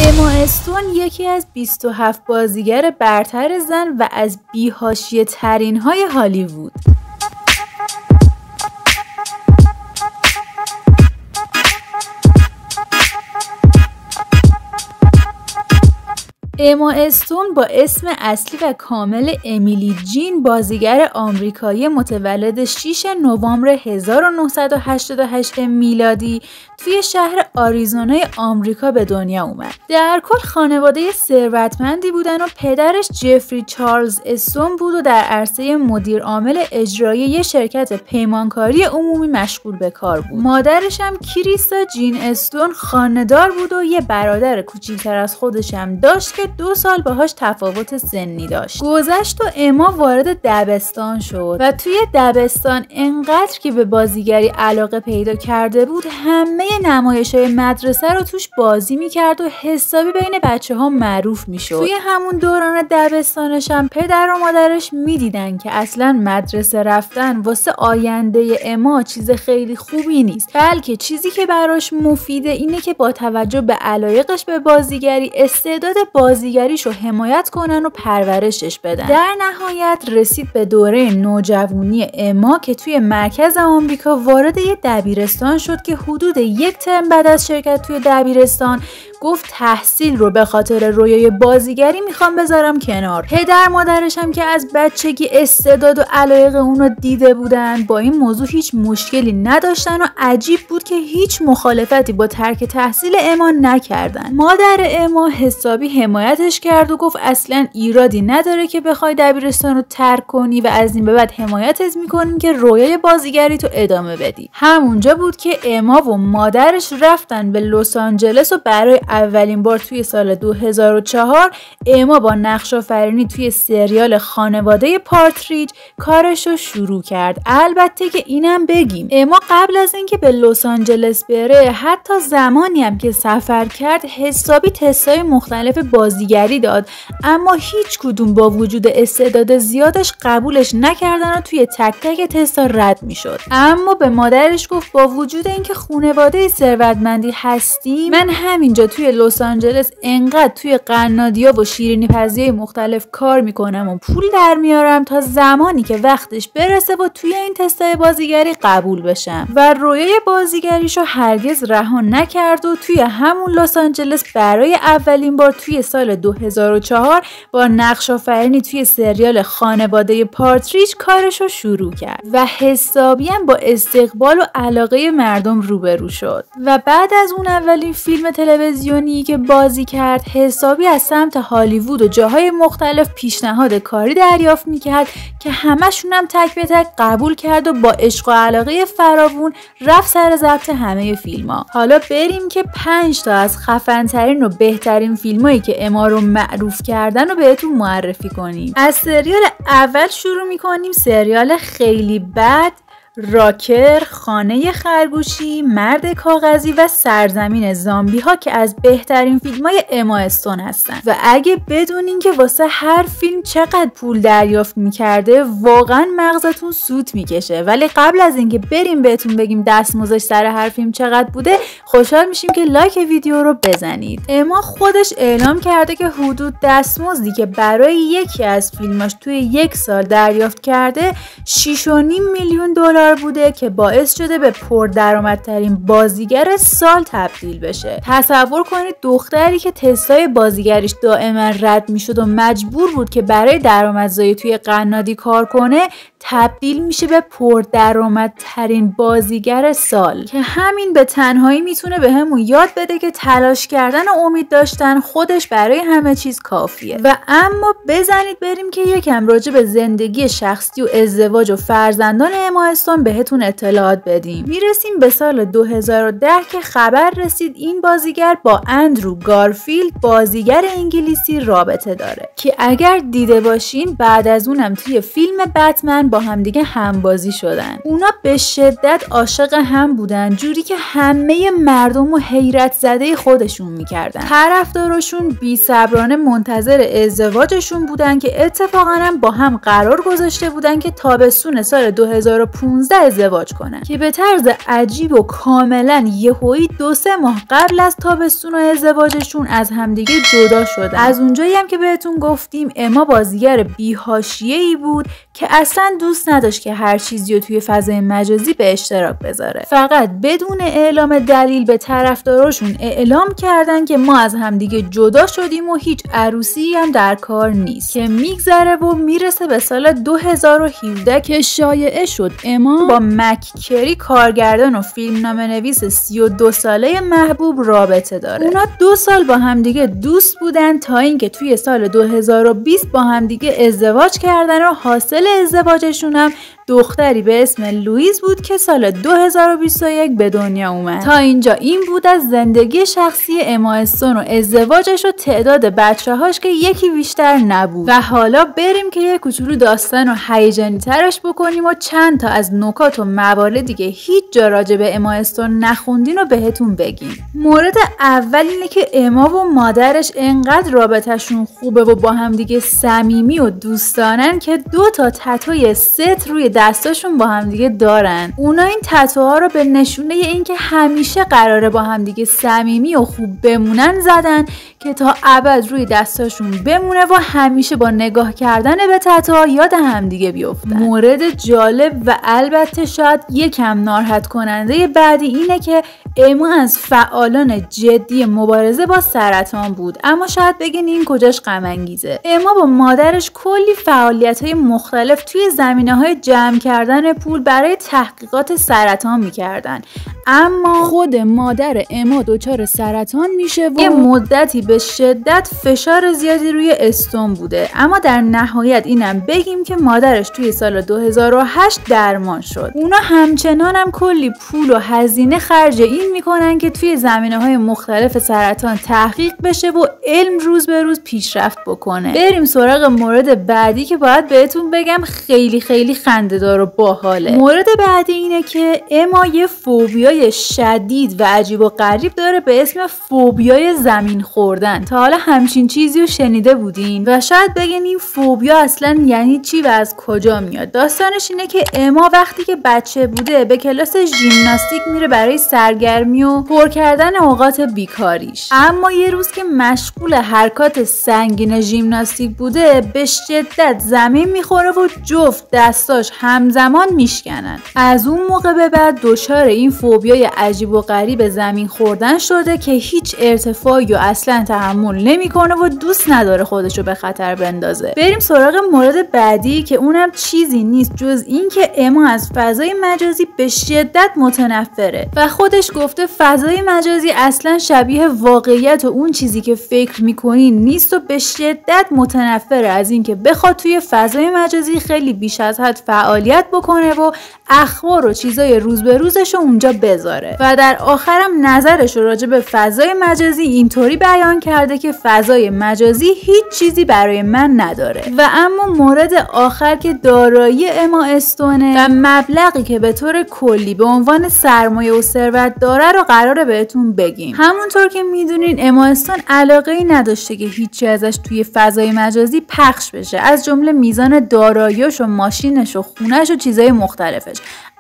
اما استون یکی از 27 بازیگر برتر زن و از بی‌حاشیه ترین های هالیوود. اما استون با اسم اصلی و کامل امیلی جین بازیگر آمریکایی متولد 6 نوامبر 1988 میلادی توی شهر آریزونای آمریکا به دنیا اومد. در کل خانواده ثروتمندی بودن و پدرش جفری چارلز استون بود و در عرصه مدیر عامل اجرایی یه شرکت پیمانکاری عمومی مشغول به کار بود. مادرش هم کریستا جین استون خانه‌دار بود و یه برادر کوچیک‌تر از خودش هم داشت که 2 سال باهاش تفاوت سنی داشت. گذشت و اما وارد دبستان شد و توی دبستان انقدر که به بازیگری علاقه پیدا کرده بود همه نمایش‌های مدرسه رو توش بازی می‌کرد و حسابی بین بچه‌ها معروف می‌شد. توی همون دوران دبستانش هم پدر و مادرش می‌دیدن که اصلاً مدرسه رفتن واسه آینده اما چیز خیلی خوبی نیست، بلکه چیزی که براش مفیده اینه که با توجه به علایقش به بازیگری استعداد بازیگریشو حمایت کنن و پرورشش بدن. در نهایت رسید به دوره نوجوانی اما که توی مرکز آمریکا وارد یه دبیرستان شد که حدود 1 ترم بعد از شرکت توی دبیرستان گفت تحصیل رو به خاطر رویای بازیگری میخوام بذارم کنار. پدر مادرش هم که از بچگی استعداد و علایق اون رو دیده بودن با این موضوع هیچ مشکلی نداشتن و عجیب بود که هیچ مخالفتی با ترک تحصیل اما نکردن. مادر اما حسابی حمایتش کرد و گفت اصلا ایرادی نداره که بخوای دبیرستان رو ترک کنی و از این به بعد حمایتت میکنیم که رویای بازیگری تو ادامه بدی. همونجا بود که اما و مادرش رفتن به لس آنجلس و برای اولین بار توی سال 2004 اما با نقش آفرینی توی سریال خانواده پارتریج کارش رو شروع کرد. البته که اینم بگیم اما قبل از اینکه به لس آنجلس بره حتی زمانی هم که سفر کرد حسابی تستای مختلف بازیگری داد، اما هیچ کدوم با وجود استعداد زیادش قبولش نکردن و توی تک تک تستا رد میشد. اما به مادرش گفت با وجود اینکه خانواده ثروتمندی هستیم من همینجا توی لس آنجلس انقدر توی قنادی‌ها و شیرینی پزیای مختلف کار میکنم و پول در میارم تا زمانی که وقتش برسه و توی این تستای بازیگری قبول بشم و رویای بازیگریشو هرگز رها نکرد و توی همون لس آنجلس برای اولین بار توی سال 2004 با نقش آفرینی توی سریال خانواده پارتریج کارشو شروع کرد و حسابی هم با استقبال و علاقه مردم روبرو شد و بعد از اون اولین فیلم تلویزیونی که بازی کرد حسابی از سمت هالیوود و جاهای مختلف پیشنهاد کاری دریافت میکرد که همشون هم تک به تک قبول کرد و با عشق و علاقه فراوون رفت سر ضبط همه فیلم‌ها. حالا بریم که 5 تا از خفن‌ترین و بهترین فیلمایی که اما رو معروف کردن و بهتون معرفی کنیم. از سریال اول شروع میکنیم، سریال خیلی بد، راکر، خانه خرگوشی، مرد کاغذی و سرزمین زامبی ها که از بهترین فیلم های اما استون هستن و اگه بدونین که واسه هر فیلم چقدر پول دریافت میکرده واقعا مغزتون سوت میکشه. ولی قبل از اینکه بریم بهتون بگیم دستمزدش سر هر فیلم چقدر بوده خوشحال میشیم که لایک ویدیو رو بزنید. اما خودش اعلام کرده که حدود دستمزدی که برای یکی از فیلماش توی 1 سال دریافت کرده 6.5 میلیون دلار بوده که باعث شده به پردرآمدترین بازیگر سال تبدیل بشه. تصور کنید دختری که تستای بازیگریش دائما رد میشد و مجبور بود که برای درآمدزایی توی قنادی کار کنه تبدیل میشه به پردرآمدترین بازیگر سال که همین به تنهایی میتونه به همون یاد بده که تلاش کردن و امید داشتن خودش برای همه چیز کافیه. و اما بزنید بریم که یکم راجع به زندگی شخصی و ازدواج و فرزندان اما استون بهتون اطلاعات بدیم. میرسیم به سال 2010 که خبر رسید این بازیگر با اندرو گارفیلد بازیگر انگلیسی رابطه داره که اگر دیده باشین بعد از اونم توی فیلم بتمن با همدیگه همبازی شدن. اونا به شدت عاشق هم بودن، جوری که همه مردم رو حیرت زده خودشون میکردن. طرفداراشون بی‌صبرانه منتظر ازدواجشون بودن که اتفاقا هم با هم قرار گذاشته بودن که تابستون سال 2015 ازدواج کنن که به طرز عجیب و کاملا یهویی 2-3 ماه قبل از تابستون و ازدواجشون از همدیگه جدا شدن. از اونجایی هم که بهتون گفتیم اما بازیگر بی‌حاشیه‌ای بود که اصلا دوست نداشت که هر چیزی رو توی فضای مجازی به اشتراک بذاره. فقط بدون اعلام دلیل به طرفداراشون اعلام کردن که ما از همدیگه جدا شدیم و هیچ عروسی هم در کار نیست که میگذره و میرسه به سال 2017 که شایعه شد اما با مک کری کارگردان و فیلمنامه‌نویس 32 ساله محبوب رابطه داره. اونا 2 سال با همدیگه دوست بودن تا اینکه توی سال 2020 با همدیگه ازدواج کردن و حاصل ازدواجشون هم دختری به اسم لوئیس بود که سال 2021 به دنیا اومد. تا اینجا این بود از زندگی شخصی اما استون و ازدواجش و تعداد بچه‌هاش که یکی بیشتر نبود. و حالا بریم که یک کوچولو داستان رو هیجانی ترش بکنیم و چند تا از نکات و مواردی که هیچ جا راجع به اما استون نخوندین رو بهتون بگیم. مورد اول اینه که اما و مادرش انقدر رابطه‌شون خوبه و با هم دیگه صمیمی و دوستانن که 2 تا تتوی ست روی دستاشون با هم دیگه دارن. اونا این تتوها رو به نشونه اینکه همیشه قراره با هم دیگه صمیمی و خوب بمونن زدن که تا ابد روی دستاشون بمونه و همیشه با نگاه کردن به تتوها یاد هم دیگه بیفتن. مورد جالب و البته شاید یکم ناراحت کننده بعدی اینه که اما از فعالان جدی مبارزه با سرطان بود، اما شاید بگین این کجاش غم انگیزه. اما با مادرش کلی فعالیت‌های مختلف توی زمینه‌های جمع کردن پول برای تحقیقات سرطان می‌کردن، اما خود مادر اما دچار سرطان میشه و یه مدتی به شدت فشار زیادی روی استون بوده. اما در نهایت اینم بگیم که مادرش توی سال 2008 درمان شد. اونا همچنان هم کلی پول و هزینه خرج این میکنن که توی زمینه‌های مختلف سرطان تحقیق بشه و علم روز به روز پیشرفت بکنه. بریم سراغ مورد بعدی که باید بهتون بگم خیلی خیلی خنده‌دار و باحاله. مورد بعدی اینه که اما یه فوبیای شدید و عجیب و غریب داره به اسم فوبیای زمین خوردن. تا حالا همچین چیزی رو شنیده بودین؟ و شاید بگین این فوبیا اصلا یعنی چی و از کجا میاد؟ داستانش اینه که اما وقتی که بچه بوده به کلاس ژیمناستیک میره برای سرگرمی و پر کردن اوقات بیکاریش. اما یه روز که مشغول حرکات سنگین ژیمناستیک بوده به شدت زمین میخوره و جفت دستاش همزمان میشکنن. از اون موقع به بعد دچار این فوبیای عجیب و غریب زمین خوردن شده که هیچ ارتفاعی و اصلا تحمل نمیکنه و دوست نداره خودشو به خطر بندازه. بریم سراغ مورد بعدی که اونم چیزی نیست جز این که اما از فضای مجازی به شدت متنفره و خودش گفته فضای مجازی اصلا شبیه واقعیت و اون چیزی که فکر میکنین نیست و به شدت متنفره از اینکه بخواد توی فضای مجازی خیلی بیش از حد فعالیت بکنه و اخبار و چیزای روز به روزش اونجا بذاره. و در آخرم نظرش راجع به فضای مجازی اینطوری بیان کرده که فضای مجازی هیچ چیزی برای من نداره. و اما مورد آخر که دارایی اما استونه و مبلغی که به طور کلی به عنوان سرمایه و ثروت داره رو قراره بهتون بگیم. همونطور که میدونین اما استون علاقه ای نداشته که هیچی ازش توی فضای مجازی پخش بشه، از جمله میزان داراییش و ماشینش و خونش و چیزای مختلفش.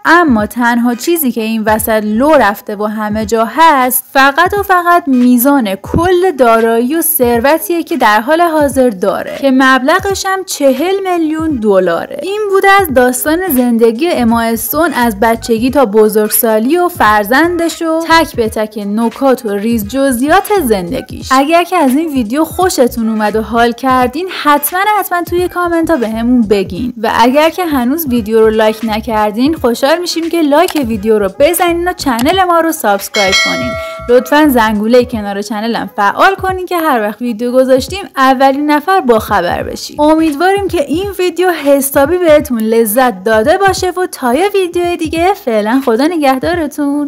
اما تنها چیزی که این وسط لو رفته و همه جا هست فقط و فقط میزان کل دارایی و ثروتیه که در حال حاضر داره که مبلغش هم 40 میلیون دلاره. این بوده از داستان زندگی اما استون از بچگی تا بزرگسالی و فرزندش و تک به تک نکات و ریز جزئیات زندگیش. اگر که از این ویدیو خوشتون اومد و حال کردین حتما توی کامنت ها بهمون بگین و اگر که هنوز ویدیو رو لایک نکردین خوشحال میشیم که لایک ویدیو رو بزنین و چنل ما رو سابسکرایب کنین. لطفاً زنگوله کنار چنلم فعال کنین که هر وقت ویدیو گذاشتیم اولین نفر با خبر بشین. امیدواریم که این ویدیو حسابی بهتون لذت داده باشه و تا یه ویدیو دیگه فعلا خدا نگهدارتون.